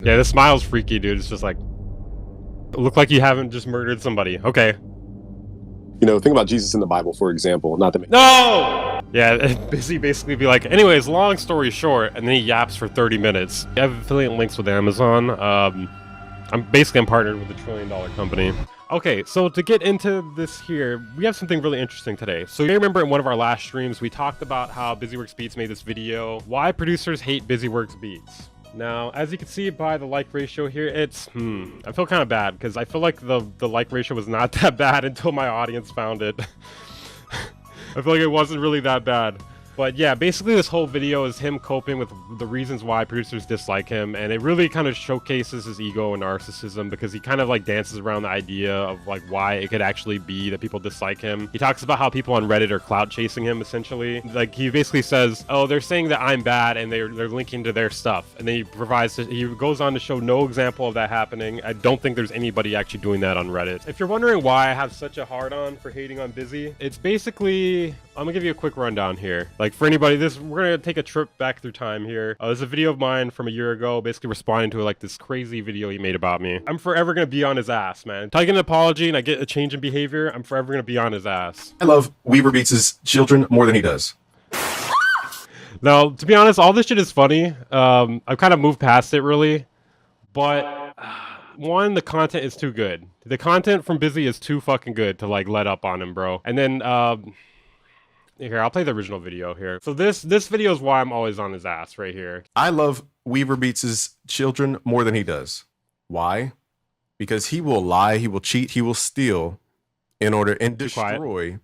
Yeah, this smile's freaky, dude. It's just like, look like you haven't just murdered somebody. Okay. You know, think about Jesus in the Bible, for example. Not to make No! Yeah, Busy basically be like, anyways, long story short, and then he yaps for 30 minutes. I have affiliate links with Amazon. I'm partnered with a $1 trillion company. Okay, so to get into this here, we have something really interesting today. So you remember in one of our last streams, we talked about how Busyworks Beats made this video, why producers hate Busyworks Beats. Now, as you can see by the like ratio here, it's, I feel kind of bad because I feel like the like ratio was not that bad until my audience found it. I feel like it wasn't really that bad. But yeah, basically this whole video is him coping with the reasons why producers dislike him, and it really kind of showcases his ego and narcissism because he kind of like dances around the idea of like why it could actually be that people dislike him. He talks about how people on Reddit are clout chasing him essentially. Like he basically says, oh, they're saying that I'm bad and they're linking to their stuff. And then he goes on to show no example of that happening. I don't think there's anybody actually doing that on Reddit. If you're wondering why I have such a hard on for hating on Busy, it's basically, I'm gonna give you a quick rundown here. Like for anybody, we're gonna take a trip back through time here. There's a video of mine from a year ago, basically responding to like this crazy video he made about me. I'm forever gonna be on his ass, man. Until I get an apology and I get a change in behavior, I'm forever gonna be on his ass. I love Weaverbeats' children more than he does. Now, to be honest, all this shit is funny. I've kind of moved past it really, but one, the content is too good. The content from Busy is too fucking good to like let up on him, bro. And then here, I'll play the original video here. So this video is why I'm always on his ass right here. I love Weaverbeats' children more than he does. Why? Because he will lie, he will cheat, he will steal in order and destroy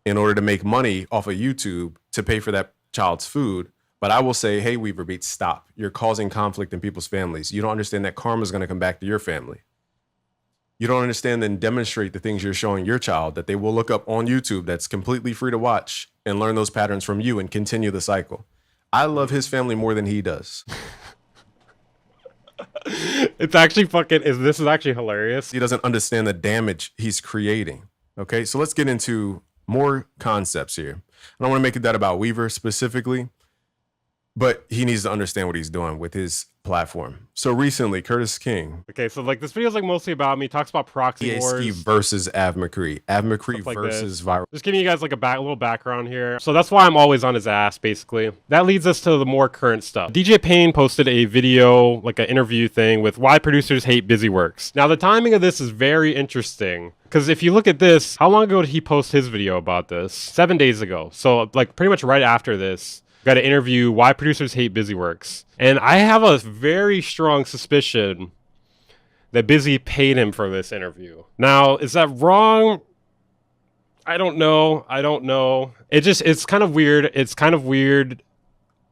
in order to make money off of YouTube to pay for that child's food. But I will say, hey, Weaverbeats, stop. You're causing conflict in people's families. You don't understand that karma is going to come back to your family. You don't understand and demonstrate the things you're showing your child that they will look up on YouTube that's completely free to watch and learn those patterns from you and continue the cycle. I love his family more than he does. It's actually this is actually hilarious. He doesn't understand the damage he's creating. Okay, so let's get into more concepts here. I don't want to make that about Weaver specifically, but he needs to understand what he's doing with his platform. So recently, Curtis King. Okay, so like this video is like mostly about me. He talks about proxy wars versus Av McCree. Av McCree versus Viral. Just giving you guys like a little background here. So that's why I'm always on his ass, basically. That leads us to the more current stuff. DJ Payne posted a video, like an interview thing with why producers hate Busyworks. Now the timing of this is very interesting. Because if you look at this, how long ago did he post his video about this? 7 days ago. So like pretty much right after this. Got to interview why producers hate Busyworks. And I have a very strong suspicion that Busy paid him for this interview. Now, is that wrong? I don't know. It's kind of weird. It's kind of weird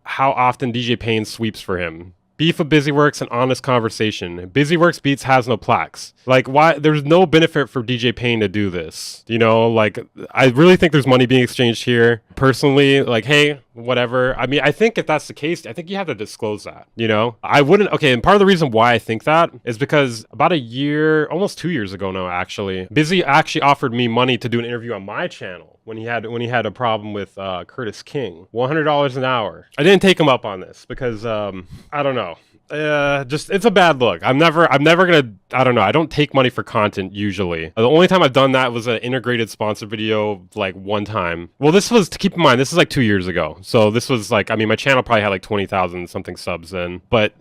how often DJ Payne sweeps for him. Beef with Busyworks, an honest conversation. Busyworks Beats has no plaques. Like, why? There's no benefit for DJ Payne to do this. You know, like, I really think there's money being exchanged here. Personally, like, hey, whatever. I mean, I think if that's the case, I think you have to disclose that, you know? I wouldn't, okay, and part of the reason why I think that is because about a year, almost 2 years ago now, actually, Busy actually offered me money to do an interview on my channel when he had a problem with Curtis King. $100 an hour. I didn't take him up on this because, I don't know. Just it's a bad look. I'm never gonna, I don't know, I don't take money for content usually. The only time I've done that was an integrated sponsor video like one time. Well, this was, to keep in mind, this is like 2 years ago. So this was like, I mean, my channel probably had like 20,000 something subs then. But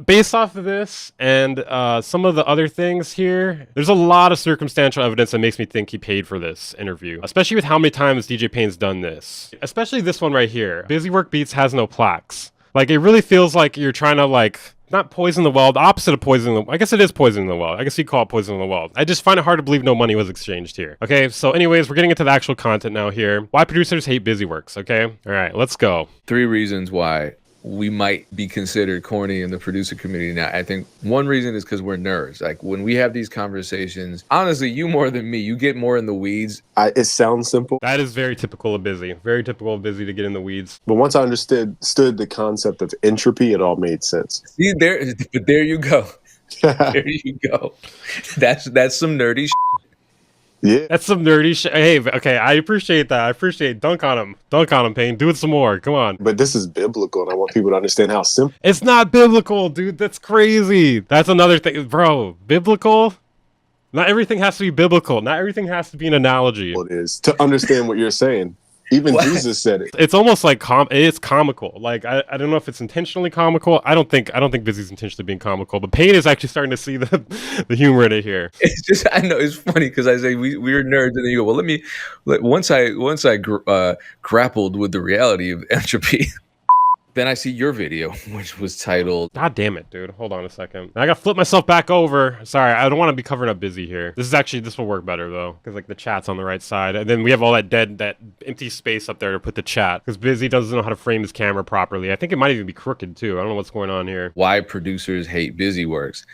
based off of this and some of the other things here, there's a lot of circumstantial evidence that makes me think he paid for this interview, especially with how many times DJ Payne's done this. Especially this one right here. Busyworks Beats has no plaques. Like, it really feels like you're trying to, like, not poison the well, the opposite of poisoning the, I guess it is poisoning the well. I guess you call it poisoning the well. I just find it hard to believe no money was exchanged here. Okay, so anyways, we're getting into the actual content now here. Why producers hate Busyworks, okay? All right, let's go. 3 reasons why we might be considered corny in the producer community now. I think one reason is because we're nerds. Like, when we have these conversations, honestly, you more than me, you get more in the weeds. It sounds simple. That is very typical of Busy. Very typical of Busy to get in the weeds. But once I understood the concept of entropy, it all made sense. See, there you go. There you go. That's some nerdy shit. Yeah. That's some nerdy shit. Hey, okay, I appreciate that. I appreciate it. Dunk on him. Dunk on him, Payne. Do it some more. Come on. But this is biblical, and I want people to understand how simple It's not biblical, dude. That's crazy. That's another thing. Bro, biblical? Not everything has to be biblical. Not everything has to be an analogy. it is to understand what you're saying. Even What? Jesus said it. It's almost like it's comical. Like I don't know if it's intentionally comical. I don't think Busy's intentionally being comical, but Payne is actually starting to see the humor in it here. It's just, I know it's funny because I say we're nerds, and then you go, well, once I grappled with the reality of entropy, then I see your video, which was titled, God damn it, dude. Hold on a second. I gotta flip myself back over. Sorry, I don't want to be covering up Busy here. This will work better though, because like the chat's on the right side, and then we have all that empty space up there to put the chat, because Busy doesn't know how to frame his camera properly. I think it might even be crooked too. I don't know what's going on here. Why Producers Hate Busy Works.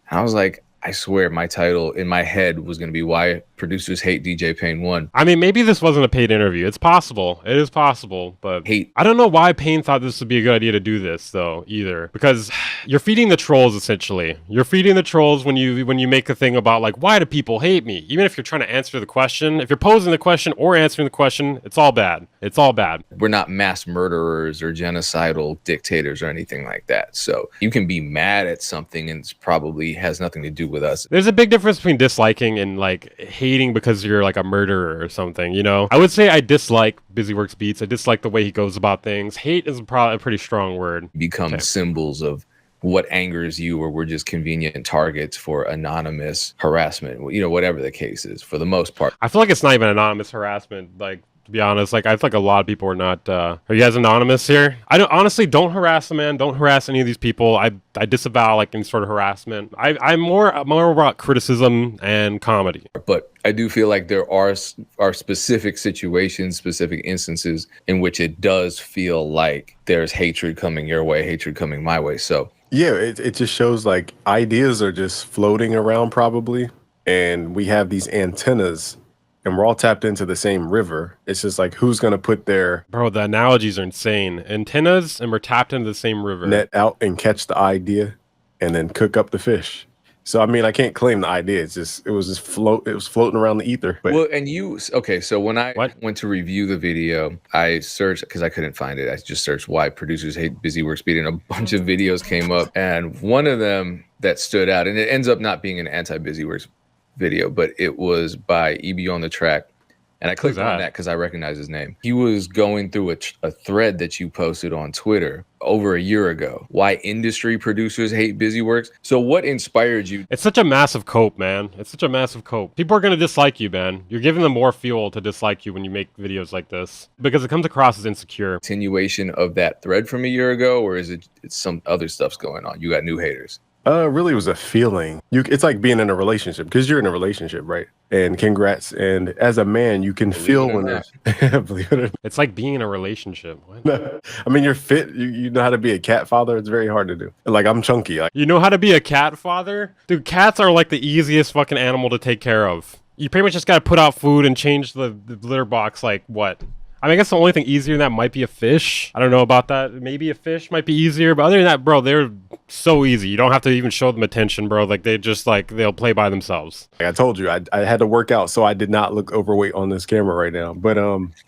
And I was like, I swear my title in my head was going to be Why Producers Hate DJ Payne 1. I mean, maybe this wasn't a paid interview. It's possible. It is possible, but I don't know why Payne thought this would be a good idea to do this though, either. Because you're feeding the trolls essentially. You're feeding the trolls when you make a thing about like, why do people hate me? Even if you're trying to answer the question, if you're posing the question or answering the question, it's all bad. It's all bad. We're not mass murderers or genocidal dictators or anything like that. So you can be mad at something and it probably has nothing to do with us. There's a big difference between disliking and like hating because you're like a murderer or something, you know? I would say I dislike Busy Works Beats. I dislike the way he goes about things. Hate is probably a pretty strong word. Become symbols of what angers you, or we're just convenient targets for anonymous harassment, you know, whatever the case is for the most part. I feel like it's not even anonymous harassment, like, to be honest. Like, I feel like a lot of people are not, are you guys anonymous here? Don't harass the man. Don't harass any of these people. I disavow like any sort of harassment. I'm more about criticism and comedy. But I do feel like there are specific situations, specific instances in which it does feel like there's hatred coming your way, hatred coming my way. So yeah, it just shows like ideas are just floating around probably, and we have these antennas and we're all tapped into the same river. It's just like, who's going to put their Bro, the analogies are insane. Antennas, and we're tapped into the same river. net out and catch the idea and then cook up the fish. So, I mean, I can't claim the idea. It was floating around the ether. But well, and so when I went to review the video, I searched, because I couldn't find it. I just searched Why Producers Hate Busy Works Beat, and a bunch of videos came up. And one of them that stood out, and it ends up not being an anti-Busy Works video, but it was by EB on the Track, and I clicked on that because I recognize his name. He was going through a thread that you posted on Twitter over a year ago. Why industry producers hate Busy Works. So what inspired you? It's such a massive cope, man. It's such a massive cope. People are going to dislike you, man. You're giving them more fuel to dislike you when you make videos like this, because it comes across as insecure. Continuation of that thread from a year ago, or is it's some other stuff's going on? You got new haters. Really it was a feeling. It's like being in a relationship, because you're in a relationship, right? And congrats. And as a man, you can feel when believe it or not. It's like being in a relationship. What? No, I mean, you're fit. You know how to be a cat father. It's very hard to do. Like, I'm chunky. You know how to be a cat father? Dude, cats are like the easiest fucking animal to take care of. You pretty much just got to put out food and change the litter box like what? I mean, I guess the only thing easier than that might be a fish. I don't know about that. Maybe a fish might be easier, but other than that, bro, they're so easy. You don't have to even show them attention, bro. Like, they'll play by themselves. Like I told you, I had to work out, so I did not look overweight on this camera right now. But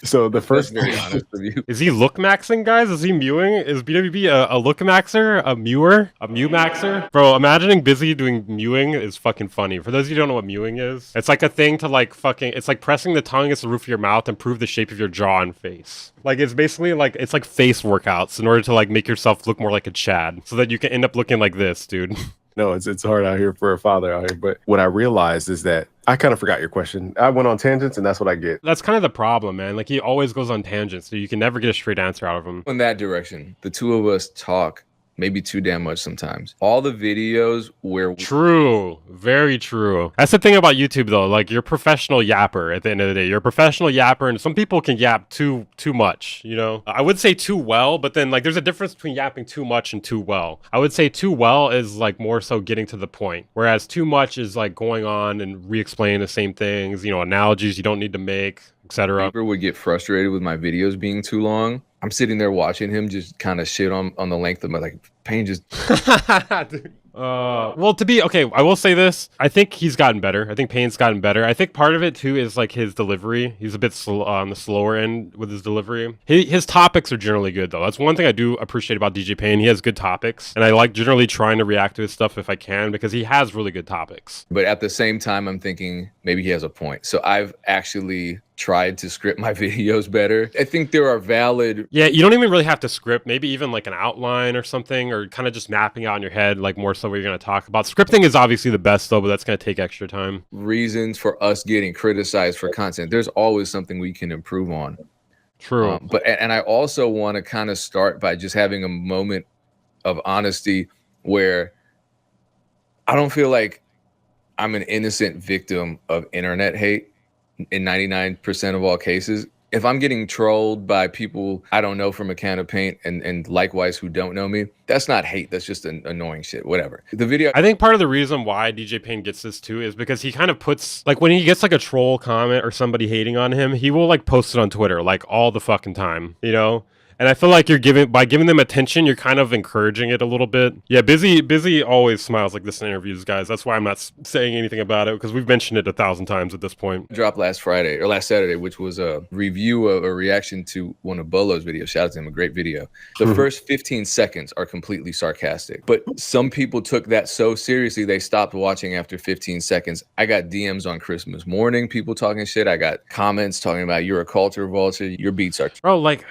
so the first, That's very honest with you. Is he look maxing, guys? Is he mewing? Is BWB a look maxer, a mewer, a mew maxer? Bro, imagining Busy doing mewing is fucking funny. For those of you who don't know what mewing is, it's like a thing to like it's like pressing the tongue against the roof of your mouth to improve the shape of your jaw and face. Like, it's basically like, it's like face workouts in order to like make yourself look more like a Chad, so that you can end up looking like this, dude. No, it's hard out here for a father out here. But what I realized is that I kind of forgot your question. I went on tangents, and that's what I get. That's kind of the problem, man. Like, he always goes on tangents, so you can never get a straight answer out of him. In that direction, the two of us talk maybe too damn much sometimes. All the videos where True. Very true. That's the thing about YouTube, though. Like, you're a professional yapper at the end of the day. You're a professional yapper, and some people can yap too much, you know? I would say too well, but then, like, there's a difference between yapping too much and too well. I would say too well is, like, more so getting to the point, whereas too much is, like, going on and re-explaining the same things, you know, analogies you don't need to make, etc. People would get frustrated with my videos being too long. I'm sitting there watching him just kind of shit on the length of my, like, Payne just Well, I will say this. I think he's gotten better. I think Payne's gotten better. I think part of it too is like his delivery. He's a bit on the slower end with his delivery. His topics are generally good though. That's one thing I do appreciate about DJ Payne. He has good topics, and I like generally trying to react to his stuff if I can because he has really good topics. But at the same time, I'm thinking maybe he has a point. So I've actually tried to script my videos better. I think there are valid... Yeah, you don't even really have to script. Maybe even like an outline or something, or kind of just mapping out in your head, like more so what you're going to talk about. Scripting is obviously the best though, but that's going to take extra time. Reasons for us getting criticized for content. There's always something we can improve on. True. And I also want to kind of start by just having a moment of honesty where I don't feel like I'm an innocent victim of internet hate in 99% of all cases. If I'm getting trolled by people I don't know from a can of paint and likewise who don't know me, that's not hate. That's just an annoying shit, whatever. The video... I think part of the reason why DJ Payne gets this too is because he kind of puts, like when he gets like a troll comment or somebody hating on him, he will like post it on Twitter like all the fucking time, you know? And I feel like by giving them attention, you're kind of encouraging it a little bit. Yeah, Busy always smiles like this in interviews, guys. That's why I'm not saying anything about it because we've mentioned it 1,000 times at this point. Dropped last Saturday, which was a review of a reaction to one of Bolo's videos. Shout out to him, a great video. The first 15 seconds are completely sarcastic, but some people took that so seriously they stopped watching after 15 seconds. I got DMs on Christmas morning, people talking shit. I got comments talking about you're a culture vulture, your beats are... Bro, like...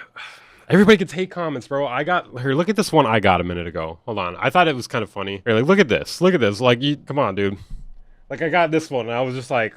Everybody gets hate comments, bro. Here, look at this one I got a minute ago. Hold on. I thought it was kind of funny. Here, like, look at this. Look at this. Like, come on, dude. Like, I got this one, and I was just like...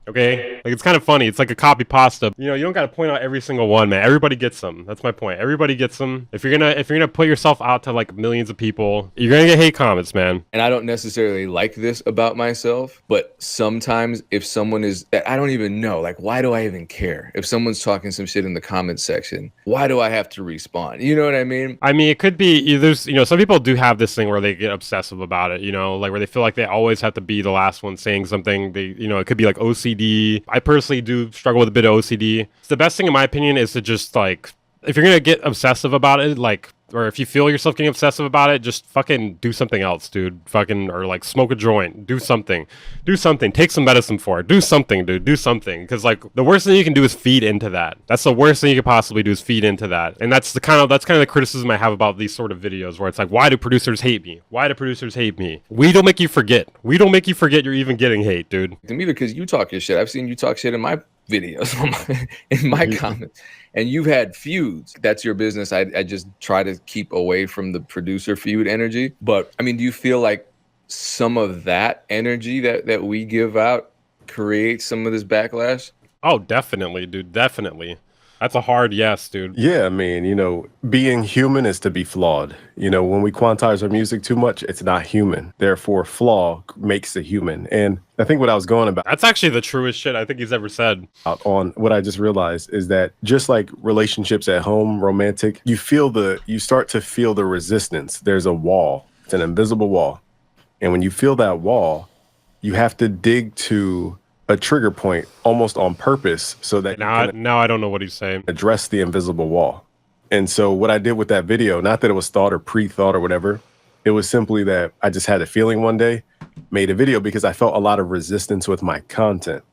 Okay? Like, it's kind of funny. It's like a copy pasta. You know, you don't got to point out every single one, man. Everybody gets them. That's my point. Everybody gets them. If you're gonna put yourself out to, like, millions of people, you're gonna get hate comments, man. And I don't necessarily like this about myself, but sometimes if someone is that I don't even know, like, why do I even care? If someone's talking some shit in the comments section, why do I have to respond? You know what I mean? I mean, it could be, there's, some people do have this thing where they get obsessive about it, like where they feel like they always have to be the last one saying something. It could be like OCD. I personally do struggle with a bit of OCD. The best thing in my opinion is to just like, if you're gonna get obsessive about it, like, or if you feel yourself getting obsessive about it, just fucking do something else, dude. Or like smoke a joint. Do something. Take some medicine for it. Do something, dude. Do something. Because like the worst thing you can do is feed into that. That's the worst thing you could possibly do is feed into that. And that's kind of the criticism I have about these sort of videos where it's like, why do producers hate me? Why do producers hate me? We don't make you forget. We don't make you forget you're even getting hate, dude. To me, because you talk your shit. I've seen you talk shit in my videos, in my comments. And you've had feuds. That's your business. I just try to keep away from the producer feud energy. But I mean, do you feel like some of that energy that we give out creates some of this backlash? Oh, definitely, dude. Definitely. That's a hard yes, dude. Yeah, I mean, being human is to be flawed. When we quantize our music too much, it's not human. Therefore, flaw makes the human. And I think what I was going about... That's actually the truest shit I think he's ever said. On what I just realized is that just like relationships at home, romantic, you start to feel the resistance. There's a wall. It's an invisible wall. And when you feel that wall, you have to dig to a trigger point almost on purpose so that now I don't know what he's saying. Address the invisible wall. And so what I did with that video, not that it was thought or pre-thought or whatever, it was simply that I just had a feeling one day, made a video because I felt a lot of resistance with my content.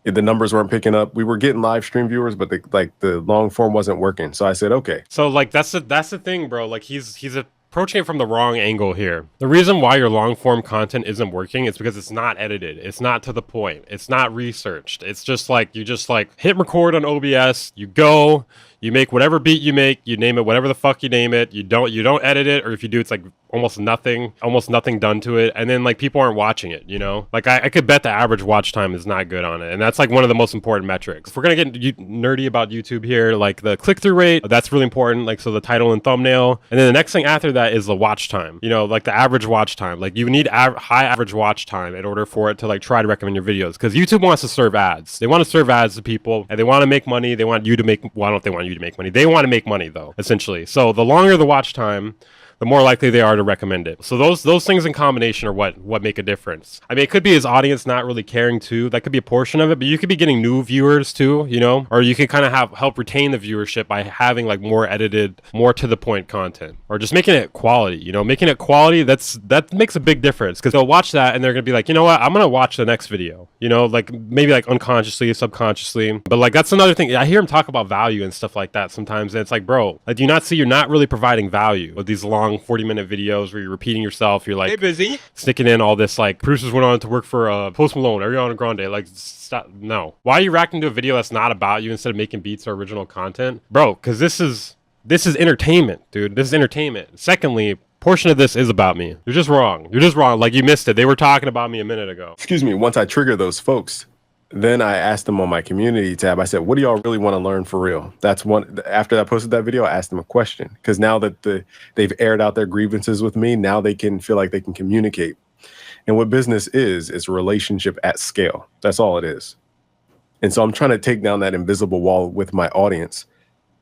The numbers weren't picking up. We were getting live stream viewers, but the long form wasn't working. So I said, okay. So like that's the thing, bro. Like he's approaching it from the wrong angle here. The reason why your long form content isn't working is because it's not edited. It's not to the point. It's not researched. It's just like you just like hit record on OBS, you go, you make whatever beat you make, you name it whatever the fuck you name it. You don't edit it, or if you do, it's like almost nothing done to it, and then like people aren't watching it, Like I could bet the average watch time is not good on it, and that's like one of the most important metrics. If we're gonna get nerdy about YouTube here, like the click-through rate, that's really important, like so the title and thumbnail, and then the next thing after that is the watch time, like the average watch time. Like you need high average watch time in order for it to like try to recommend your videos, because YouTube wants to serve ads. They want to serve ads to people, and they want to make money. They want you to make, well, I don't know if they want you to make money. They want to make money though, essentially. So the longer the watch time, the more likely they are to recommend it. So those things in combination are what make a difference. I mean, it could be his audience not really caring too. That could be a portion of it, but you could be getting new viewers too, you know, or you can kind of help retain the viewership by having like more edited, more to the point content, or just making it quality. You know, making it quality, that makes a big difference, because they'll watch that and they're gonna be like, you know what, I'm gonna watch the next video. You know, like maybe like unconsciously, subconsciously. But like that's another thing. I hear him talk about value and stuff like that sometimes, and it's like, bro, like, do you not see you're not really providing value with these long 40-minute videos where you're repeating yourself? You're like, hey, busy, sticking in all this like producers went on to work for Post Malone, Ariana Grande. Like, stop. No. Why are you reacting to a video that's not about you instead of making beats or original content, bro? Because this is entertainment, dude. This is entertainment. Secondly, portion of this is about me. You're just wrong. You're just wrong. Like, you missed it. They were talking about me a minute ago. Excuse me. Once I trigger those folks, then I asked them on my community tab, I said, what do y'all really want to learn for real? That's one. After I posted that video, I asked them a question, because now that they've aired out their grievances with me, now they can feel like they can communicate. And what business is a relationship at scale. That's all it is. And so I'm trying to take down that invisible wall with my audience.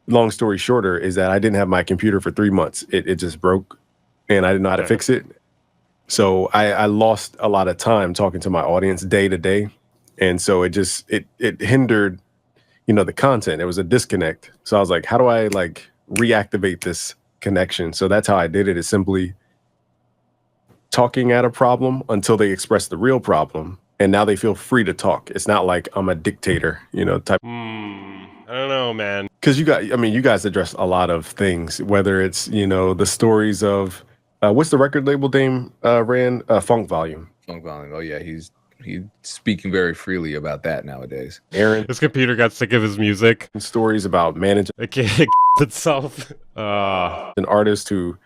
Long story shorter is that I didn't have my computer for 3 months. It just broke, and I didn't know how to fix it. So I lost a lot of time talking to my audience day to day. And so it hindered, you know, the content. It was a disconnect. So I was like, how do I like reactivate this connection? So that's how I did it, is simply talking at a problem until they express the real problem. And now they feel free to talk. It's not like I'm a dictator, you know, type. I don't know, man. Because you guys address a lot of things, whether it's, you know, the stories of, what's the record label name ran? Funk Volume. Funk Volume. Oh, yeah. He's speaking very freely about that nowadays. Aaron. His computer got sick of his music. Stories about managing itself. An artist who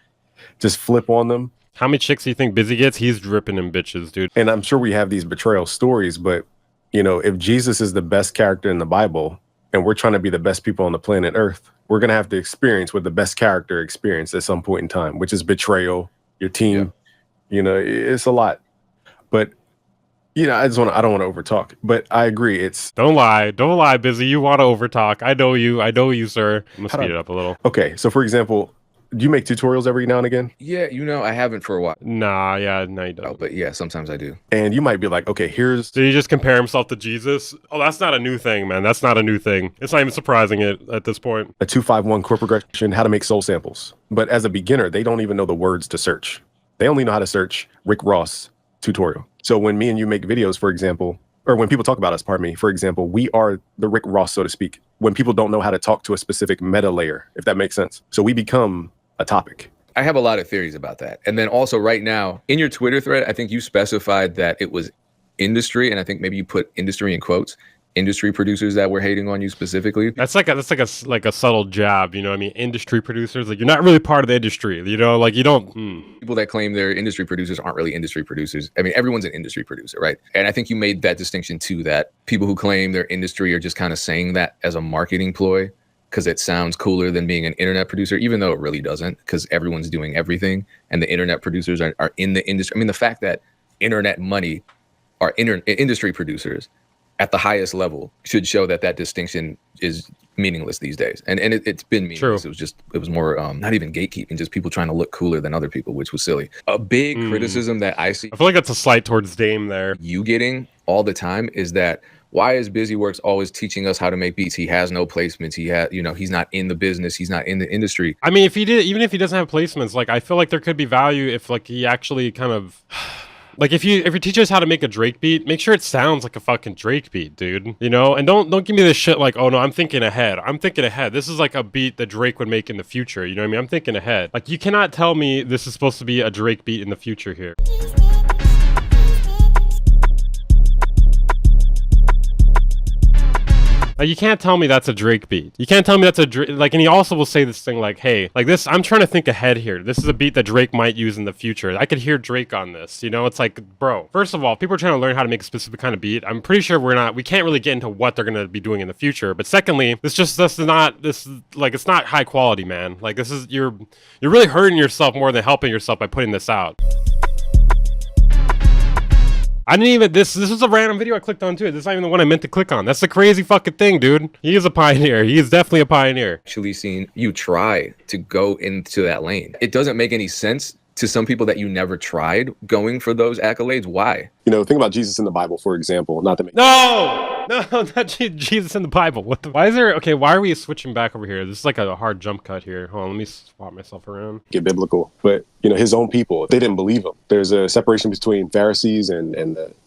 just flip on them. How many chicks do you think Busy gets? He's dripping in bitches, dude. And I'm sure we have these betrayal stories, but, you know, if Jesus is the best character in the Bible and we're trying to be the best people on the planet Earth, we're going to have to experience what the best character experienced at some point in time, which is betrayal, your team. Yeah. You know, it's a lot. But, you know, I don't want to overtalk, but I agree. Don't lie, Busy. You want to overtalk. I know you, sir. I'm going to speed it up a little. Okay. So, for example, do you make tutorials every now and again? Yeah, you know, I haven't for a while. No, you don't. Oh, but yeah, sometimes I do. And you might be like, okay, here's... Did he just compare himself to Jesus? Oh, that's not a new thing, man. That's not a new thing. It's not even surprising at this point. A 251 chord progression, how to make soul samples. But as a beginner, they don't even know the words to search. They only know how to search Rick Ross tutorial. So when me and you make videos, for example, or when people talk about us, pardon me, for example, we are the Rick Ross, so to speak, when people don't know how to talk to a specific meta layer, if that makes sense. So we become a topic. I have a lot of theories about that. And then also right now in your Twitter thread, I think you specified that it was industry. And I think maybe you put industry in quotes, industry producers that were hating on you specifically. That's like a subtle jab, you know what I mean? Industry producers, like, you're not really part of the industry, you know, like you don't. People that claim they're industry producers aren't really industry producers. I mean, everyone's an industry producer, right? And I think you made that distinction too, that people who claim they're industry are just kind of saying that as a marketing ploy, because it sounds cooler than being an internet producer, even though it really doesn't, because everyone's doing everything and the internet producers are in the industry. I mean, the fact that internet money are industry producers at the highest level should show that distinction is meaningless these days. And it's been meaningless. True. It was more not even gatekeeping, just people trying to look cooler than other people, which was silly. A big criticism that I see, I feel like that's a slight towards Dame there, you getting all the time, is that why is BusyWorks always teaching us how to make beats? He has no placements. He has, you know, he's not in the business. He's not in the industry. I mean, even if he doesn't have placements, like, I feel like there could be value if, like, he actually kind of, like, if you teach us how to make a Drake beat, make sure it sounds like a fucking Drake beat, dude. You know, and don't give me this shit like, oh no, I'm thinking ahead. This is like a beat that Drake would make in the future. You know what I mean? I'm thinking ahead. Like, you cannot tell me this is supposed to be a Drake beat in the future here. Like, you can't tell me that's a Drake beat. You can't tell me that's a Drake, like, and he also will say this thing like, hey, like this, I'm trying to think ahead here. This is a beat that Drake might use in the future. I could hear Drake on this, you know? It's like, bro, first of all, people are trying to learn how to make a specific kind of beat. I'm pretty sure we can't really get into what they're going to be doing in the future. But secondly, it's not high quality, man. Like, you're really hurting yourself more than helping yourself by putting this out. I didn't even, this was a random video I clicked on too. This is not even the one I meant to click on. That's the crazy fucking thing, dude. He is a pioneer. He is definitely a pioneer. Actually seen you try to go into that lane. It doesn't make any sense to some people that you never tried going for those accolades. Why? You know, think about Jesus in the Bible, for example. Not to make No, not Jesus in the Bible. What the? Why is there? Okay, why are we switching back over here? This is like a hard jump cut here. Hold on, let me swap myself around. get biblical, but you know, his own people, they didn't believe him. There's a separation between Pharisees and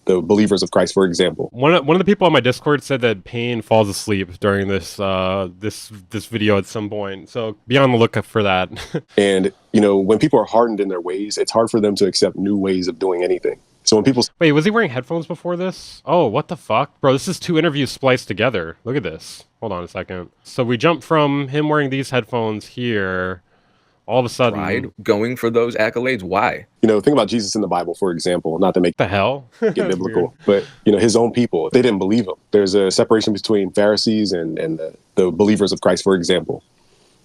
the believers of Christ, for example. One of the people on my Discord said that Payne falls asleep during this this video at some point. So be on the lookout for that. And you know, when people are hardened in their ways, it's hard for them to accept new ways of doing anything. So when people Wait, was he wearing headphones before this? Oh, what the fuck? Bro, this is 2 interviews spliced together. Look at this. Hold on a second. So we jump from him wearing these headphones here. All of a sudden... Tried going for those accolades. Why? You know, think about Jesus in the Bible, for example, not to make the hell? get biblical, but you know, his own people, they didn't believe him. There's a separation between Pharisees and the believers of Christ, for example.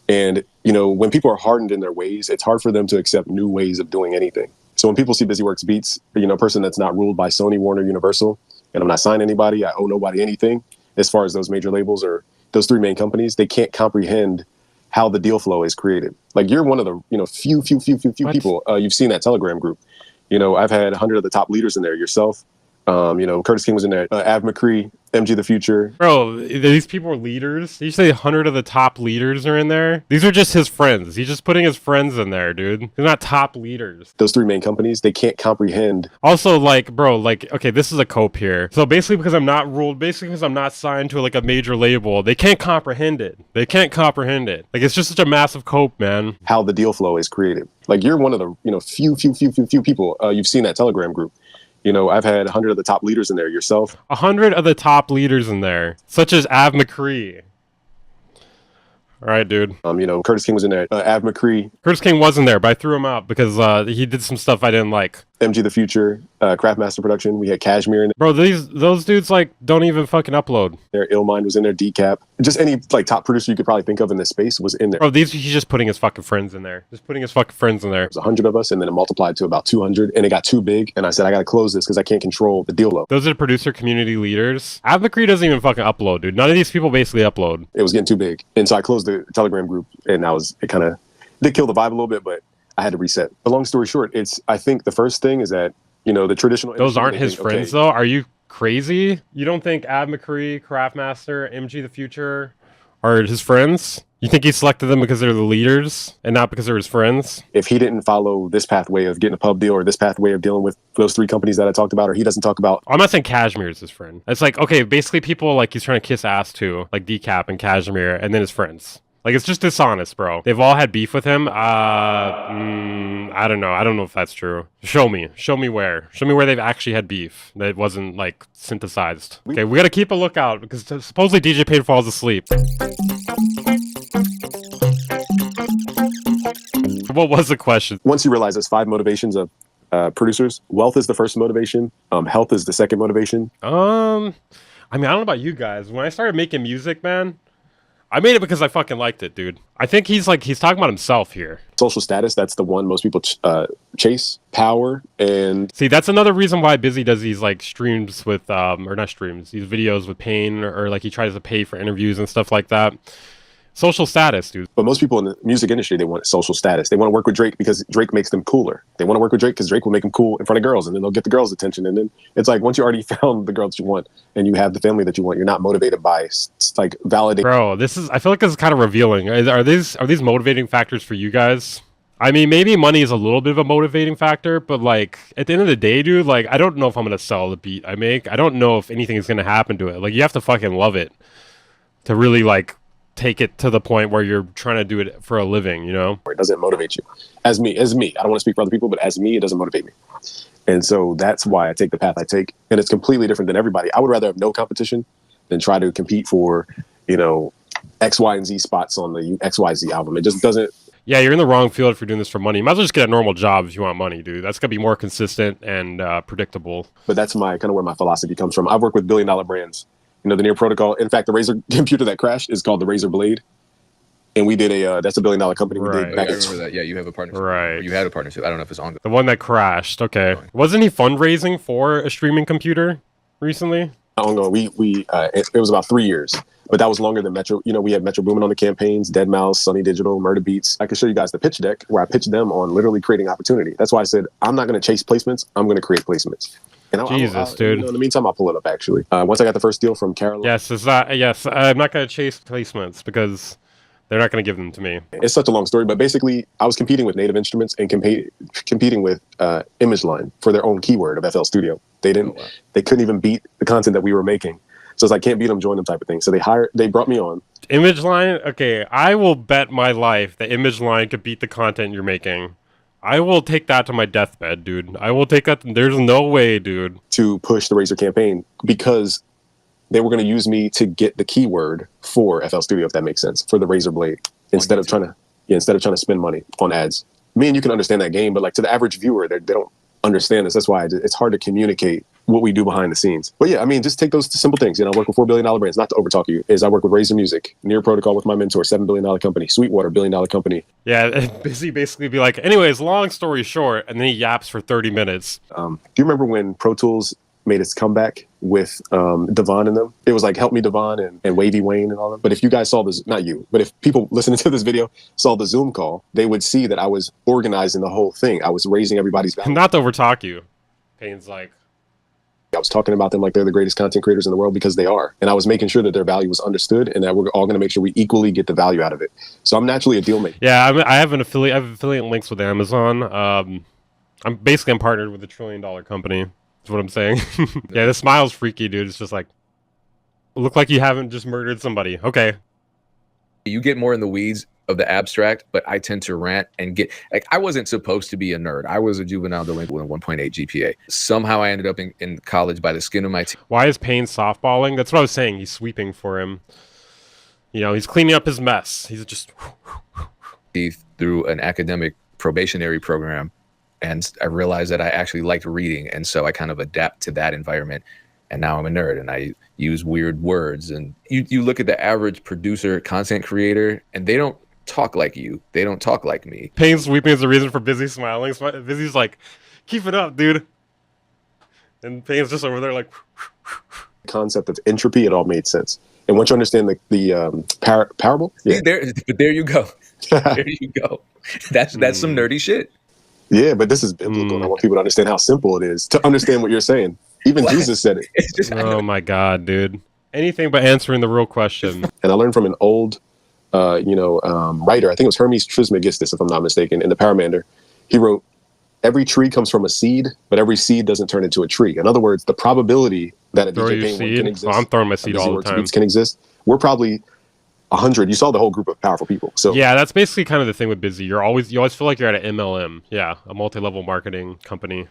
And you know, when people are hardened in their ways, it's hard for them to accept new ways of doing anything. So when people see Busyworks Beats, you know, a person that's not ruled by Sony, Warner, Universal, and I'm not signing anybody, I owe nobody anything, as far as those major labels or those 3 main companies, they can't comprehend how the deal flow is created. Like, you're one of the, you know, few people you've seen that Telegram group. You know, I've had 100 of the top leaders in there, yourself. You know, Curtis King was in there, Av McCree, MG the Future. Bro, these people are leaders? Did you say 100 of the top leaders are in there? These are just his friends. He's just putting his friends in there, dude. They're not top leaders. Those 3 main companies, they can't comprehend. Also, like, bro, like, okay, this is a cope here. So basically because I'm not ruled, basically because I'm not signed to like a major label, they can't comprehend it. They can't comprehend it. Like, it's just such a massive cope, man. How the deal flow is created. Like, you're one of the, you know, few people you've seen that Telegram group. You know, I've had 100 of the top leaders in there, yourself. 100 of the top leaders in there, such as Av McCree. All right, dude. You know, Curtis King was in there, Av McCree. Curtis King wasn't there, but I threw him out because he did some stuff I didn't like. MG the Future, Craftmaster Production. We had Cashmere in there. Bro, those dudes like don't even fucking upload. Their Illmind was in there, Decap. Just any like top producer you could probably think of in this space was in there. Bro, he's just putting his fucking friends in there. Just putting his fucking friends in there. There's 100 of us, and then it multiplied to about 200, and it got too big. And I said, I got to close this because I can't control the deal flow. Those are the producer community leaders. Av McCree doesn't even fucking upload, dude. None of these people basically upload. It was getting too big, and so I closed the Telegram group, and it kind of did kill the vibe a little bit, but I had to reset. But long story short, I think the first thing is that, you know, the traditional... Those aren't his friends, though? Are you crazy? You don't think Av McCree, Craftmaster, MG the Future are his friends? You think he selected them because they're the leaders and not because they're his friends? If he didn't follow this pathway of getting a pub deal or this pathway of dealing with those 3 companies that I talked about, or he doesn't talk about... I'm not saying Cashmere is his friend. It's like, okay, basically people like he's trying to kiss ass to, like Decap and Cashmere, and then his friends. Like, it's just dishonest, bro. They've all had beef with him. I don't know. I don't know if that's true. Show me. Show me where. Show me where they've actually had beef that wasn't, like, synthesized. Okay, we gotta keep a lookout, because supposedly DJ Payne falls asleep. What was the question? Once you realize there's 5 motivations of producers, wealth is the first motivation. Health is the second motivation. I mean, I don't know about you guys. When I started making music, man, I made it because I fucking liked it, dude. I think he's talking about himself here. Social status, that's the one most people chase. Power, and... See, that's another reason why Busy does these, like, streams with, or not streams, these videos with Payne, or like, he tries to pay for interviews and stuff like that. Social status, dude. But most people in the music industry, they want social status. They want to work with Drake because Drake makes them cooler. They want to work with Drake because Drake will make them cool in front of girls, and then they'll get the girls' attention. And then it's like, once you already found the girl that you want and you have the family that you want, you're not motivated by like validate. Bro, I feel like this is kind of revealing. Are these motivating factors for you guys? I mean, maybe money is a little bit of a motivating factor, but like at the end of the day, dude, like I don't know if I'm gonna sell the beat I make. I don't know if anything is gonna happen to it. Like, you have to fucking love it to really like take it to the point where you're trying to do it for a living, you know? It doesn't motivate you. As me. I don't want to speak for other people, but as me, it doesn't motivate me. And so that's why I take the path I take. And it's completely different than everybody. I would rather have no competition than try to compete for, you know, X, Y, and Z spots on the XYZ album. It just doesn't... Yeah, you're in the wrong field if you're doing this for money. You might as well just get a normal job if you want money, dude. That's going to be more consistent and predictable. But that's kind of where my philosophy comes from. I've worked with billion-dollar brands. You know, the Near Protocol. In fact, the Razer computer that crashed is called the Razer Blade. And we did that's $1 billion company. We Right. did back I remember that. Yeah, you have a partnership. Right. Or you had a partnership. I don't know if it's ongoing. The one that crashed. Okay. Wasn't he fundraising for a streaming computer recently? ongoing. It was about 3 years, but that was longer than Metro. You know, we had Metro Boomin on the campaigns, Dead Mouse, Sunny Digital, Murder Beats. I could show you guys the pitch deck where I pitched them on literally creating opportunity. That's why I said I'm not going to chase placements. I'm going to create placements. And dude. You know, in the meantime, I'll pull it up actually. Once I got the first deal from Carolina. Yes, I'm not going to chase placements because they're not going to give them to me. It's such a long story, but basically, I was competing with Native Instruments and competing with ImageLine for their own keyword of FL Studio. They couldn't even beat the content that we were making. So it's like, can't beat them, join them type of thing. So they brought me on. ImageLine, okay, I will bet my life that ImageLine could beat the content you're making. I will take that to my deathbed, dude. I will take that. There's no way, dude. To push the Razer campaign because they were going to use me to get the keyword for FL Studio, if that makes sense, for the Razer Blade, instead of trying to spend money on ads. Me and you can understand that game, but like to the average viewer, they don't understand this. That's why it's hard to communicate what we do behind the scenes. But yeah, I mean, just take those simple things. You know, I work with $4 billion brands. Not to overtalk you, I work with Razer Music, Near Protocol with my mentor, $7 billion company, Sweetwater, $1 billion company. Yeah, Busy basically be like, anyways, long story short, and then he yaps for 30 minutes. Do you remember when Pro Tools made its comeback with Devon and them? It was like Help Me Devon and Wavy Wayne and all them. But if you guys saw this, not you, but if people listening to this video saw the Zoom call, they would see that I was organizing the whole thing. I was raising everybody's value. Not to overtalk you. Payne's like, I was talking about them like they're the greatest content creators in the world because they are. And I was making sure that their value was understood and that we're all going to make sure we equally get the value out of it. So I'm naturally a deal maker. Yeah, I have affiliate links with Amazon. I'm partnered with $1 trillion company. That's what I'm saying. Yeah, the smile's freaky, dude. It's just like, look like you haven't just murdered somebody. Okay. You get more in the weeds of the abstract, but I tend to rant and get like, I wasn't supposed to be a nerd. I was a juvenile delinquent with a 1.8 GPA. Somehow I ended up in college by the skin of my teeth. Why is Payne softballing? That's what I was saying. He's sweeping for him. You know, he's cleaning up his mess. He's just through an academic probationary program. And I realized that I actually liked reading. And so I kind of adapt to that environment. And now I'm a nerd and I use weird words. And you look at the average producer, content creator, and they don't talk like you. They don't talk like me. Payne sweeping is the reason for Busy smiling. Busy's like, keep it up, dude. And Payne's just over there like. Concept of entropy, it all made sense. And once you understand the parable. Yeah. There you go. There you go. That's some nerdy shit. Yeah, but this is biblical. I want people to understand how simple it is to understand what you're saying. Even Jesus said it. Oh my God, dude. Anything but answering the real question. And I learned from an old, writer. I think it was Hermes Trismegistus, if I'm not mistaken, in the Paramander. He wrote, every tree comes from a seed, but every seed doesn't turn into a tree. In other words, the probability that a DJ Payne can exist. I'm throwing my seed all the time. Can exist. We're probably 100. You saw the whole group of powerful people. So yeah, that's basically kind of the thing with Busy. You always feel like you're at an MLM. Yeah, a multi-level marketing company.